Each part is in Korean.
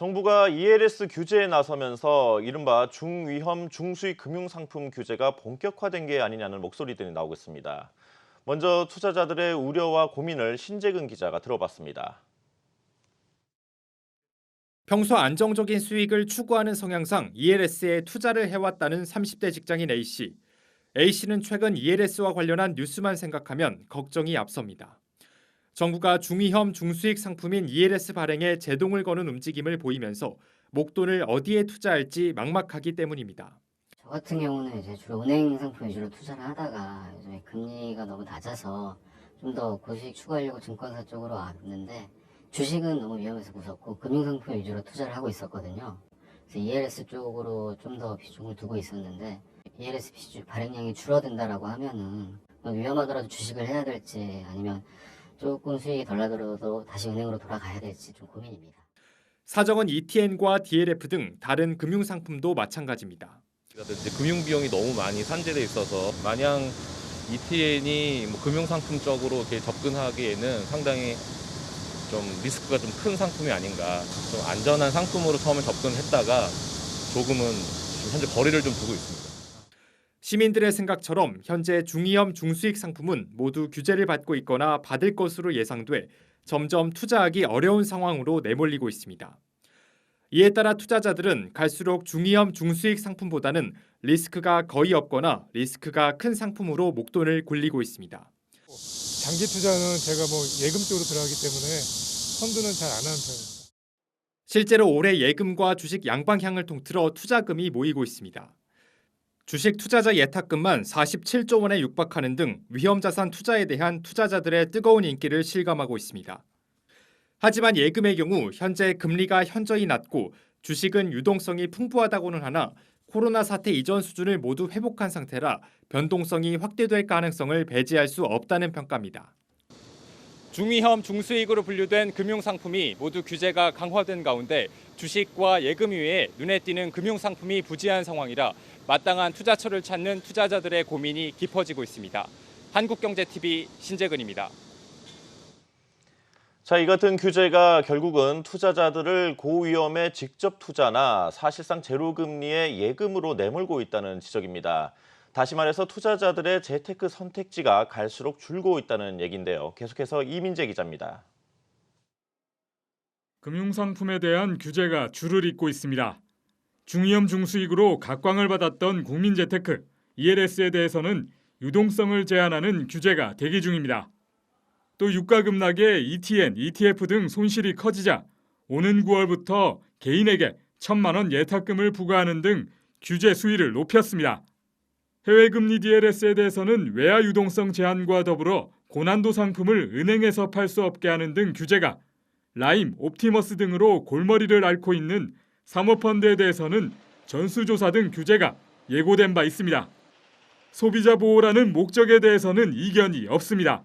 정부가 ELS 규제에 나서면서 이른바 중위험 중수익 금융상품 규제가 본격화된 게 아니냐는 목소리들이 나오고 있습니다. 먼저 투자자들의 우려와 고민을 신재근 기자가 들어봤습니다. 평소 안정적인 수익을 추구하는 성향상 ELS에 투자를 해왔다는 30대 직장인 A씨. A씨는 최근 ELS와 관련한 뉴스만 생각하면 걱정이 앞섭니다. 정부가 중위험 중수익 상품인 ELS 발행에 제동을 거는 움직임을 보이면서 목돈을 어디에 투자할지 막막하기 때문입니다. 저 같은 경우는 이제 주로 은행 상품 위주로 투자를 하다가 요즘에 금리가 너무 낮아서 좀 더 고수익 추구하려고 증권사 쪽으로 왔는데 주식은 너무 위험해서 무섭고 금융상품 위주로 투자를 하고 있었거든요. 그래서 ELS 쪽으로 좀 더 비중을 두고 있었는데 ELS 비중 발행량이 줄어든다라고 하면은 위험하더라도 주식을 해야 될지 아니면 조금 수익이 덜 나더라도 다시 은행으로 돌아가야 될지 좀 고민입니다. 사정은 ETN과 DLF 등 다른 금융상품도 마찬가지입니다. 이제 금융 비용이 너무 많이 산재돼 있어서 마냥 ETN이 금융상품 쪽으로 이렇게 접근하기에는 상당히 좀 리스크가 좀 큰 상품이 아닌가. 좀 안전한 상품으로 처음에 접근했다가 조금은 지금 현재 거리를 좀 두고 있습니다. 시민들의 생각처럼 현재 중위험 중수익 상품은 모두 규제를 받고 있거나 받을 것으로 예상돼 점점 투자하기 어려운 상황으로 내몰리고 있습니다. 이에 따라 투자자들은 갈수록 중위험 중수익 상품보다는 리스크가 거의 없거나 리스크가 큰 상품으로 목돈을 굴리고 있습니다. 장기 투자는 제가 예금 쪽으로 들어가기 때문에 펀드는 잘 안 하는 편입니다. 실제로 올해 예금과 주식 양방향을 통틀어 투자금이 모이고 있습니다. 주식 투자자 예탁금만 47조 원에 육박하는 등 위험자산 투자에 대한 투자자들의 뜨거운 인기를 실감하고 있습니다. 하지만 예금의 경우 현재 금리가 현저히 낮고 주식은 유동성이 풍부하다고는 하나 코로나 사태 이전 수준을 모두 회복한 상태라 변동성이 확대될 가능성을 배제할 수 없다는 평가입니다. 중위험 중수익으로 분류된 금융상품이 모두 규제가 강화된 가운데 주식과 예금 외에 눈에 띄는 금융상품이 부재한 상황이라 마땅한 투자처를 찾는 투자자들의 고민이 깊어지고 있습니다. 한국경제TV 신재근입니다. 자, 이 같은 규제가 결국은 투자자들을 고위험의 직접 투자나 사실상 제로금리의 예금으로 내몰고 있다는 지적입니다. 다시 말해서 투자자들의 재테크 선택지가 갈수록 줄고 있다는 얘기인데요. 계속해서 이민재 기자입니다. 금융상품에 대한 규제가 줄을 잇고 있습니다. 중위험 중수익으로 각광을 받았던 국민재테크, ELS에 대해서는 유동성을 제한하는 규제가 대기 중입니다. 또 유가 급락에 ETN, ETF 등 손실이 커지자 오는 9월부터 개인에게 1,000만 원 예탁금을 부과하는 등 규제 수위를 높였습니다. 해외금리 DLS에 대해서는 외화 유동성 제한과 더불어 고난도 상품을 은행에서 팔 수 없게 하는 등 규제가 라임, 옵티머스 등으로 골머리를 앓고 있는 사모펀드에 대해서는 전수조사 등 규제가 예고된 바 있습니다. 소비자 보호라는 목적에 대해서는 이견이 없습니다.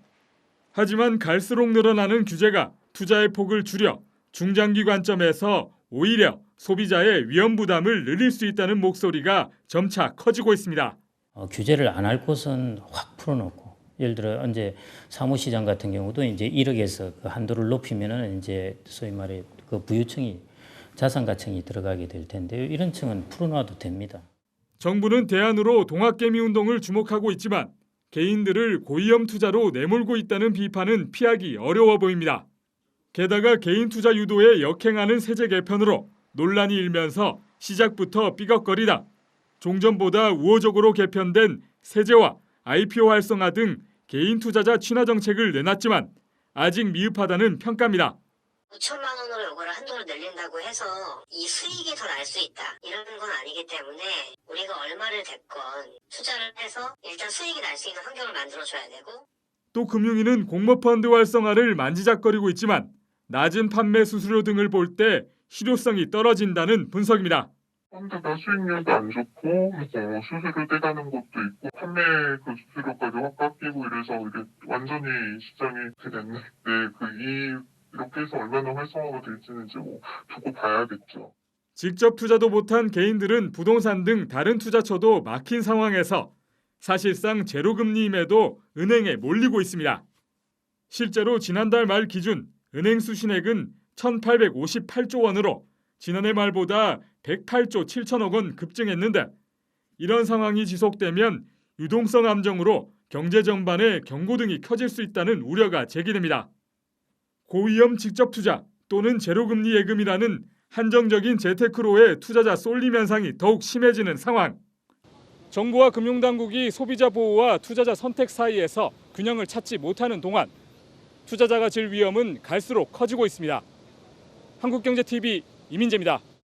하지만 갈수록 늘어나는 규제가 투자의 폭을 줄여 중장기 관점에서 오히려 소비자의 위험 부담을 늘릴 수 있다는 목소리가 점차 커지고 있습니다. 규제를 안 할 곳은 확 풀어놓고, 예를 들어 이제 사무시장 같은 경우도 이제 1억에서 그 한도를 높이면은 이제 소위 말해 그 부유층이 자산가층이 들어가게 될 텐데요. 이런 층은 풀어놔도 됩니다. 정부는 대안으로 동학개미 운동을 주목하고 있지만 개인들을 고위험 투자로 내몰고 있다는 비판은 피하기 어려워 보입니다. 게다가 개인 투자 유도에 역행하는 세제 개편으로 논란이 일면서 시작부터 삐걱거리다 종전보다 우호적으로 개편된 세제와 IPO 활성화 등 개인 투자자 친화 정책을 내놨지만 아직 미흡하다는 평가입니다. 5천만 원으로 이거를 한도를 늘린다고 해서 이 수익이 더 날 수 있다 이런 건 아니기 때문에 우리가 얼마를 됐건 투자를 해서 일단 수익이 날 수 있는 환경을 만들어줘야 되고, 또 금융위는 공모펀드 활성화를 만지작거리고 있지만 낮은 판매 수수료 등을 볼 때 실효성이 떨어진다는 분석입니다. 펀드가 수익률도 안 좋고 수수료 떼가는 것도 있고 판매 그 수수료까지 확 깎이고 이래서 이게 완전히 시장이 됐는데 이렇게 해서 얼마나 활성화가 될지는 이제 두고 봐야겠죠. 직접 투자도 못한 개인들은 부동산 등 다른 투자처도 막힌 상황에서 사실상 제로금리임에도 은행에 몰리고 있습니다. 실제로 지난달 말 기준 은행 수신액은 1,858조 원으로 지난해 말보다 108조 7천억 원 급증했는데 이런 상황이 지속되면 유동성 함정으로 경제 전반에 경고등이 켜질 수 있다는 우려가 제기됩니다. 고위험 직접 투자 또는 제로금리 예금이라는 한정적인 재테크로의 투자자 쏠림 현상이 더욱 심해지는 상황. 정부와 금융당국이 소비자 보호와 투자자 선택 사이에서 균형을 찾지 못하는 동안 투자자가 질 위험은 갈수록 커지고 있습니다. 한국경제TV 이민재입니다.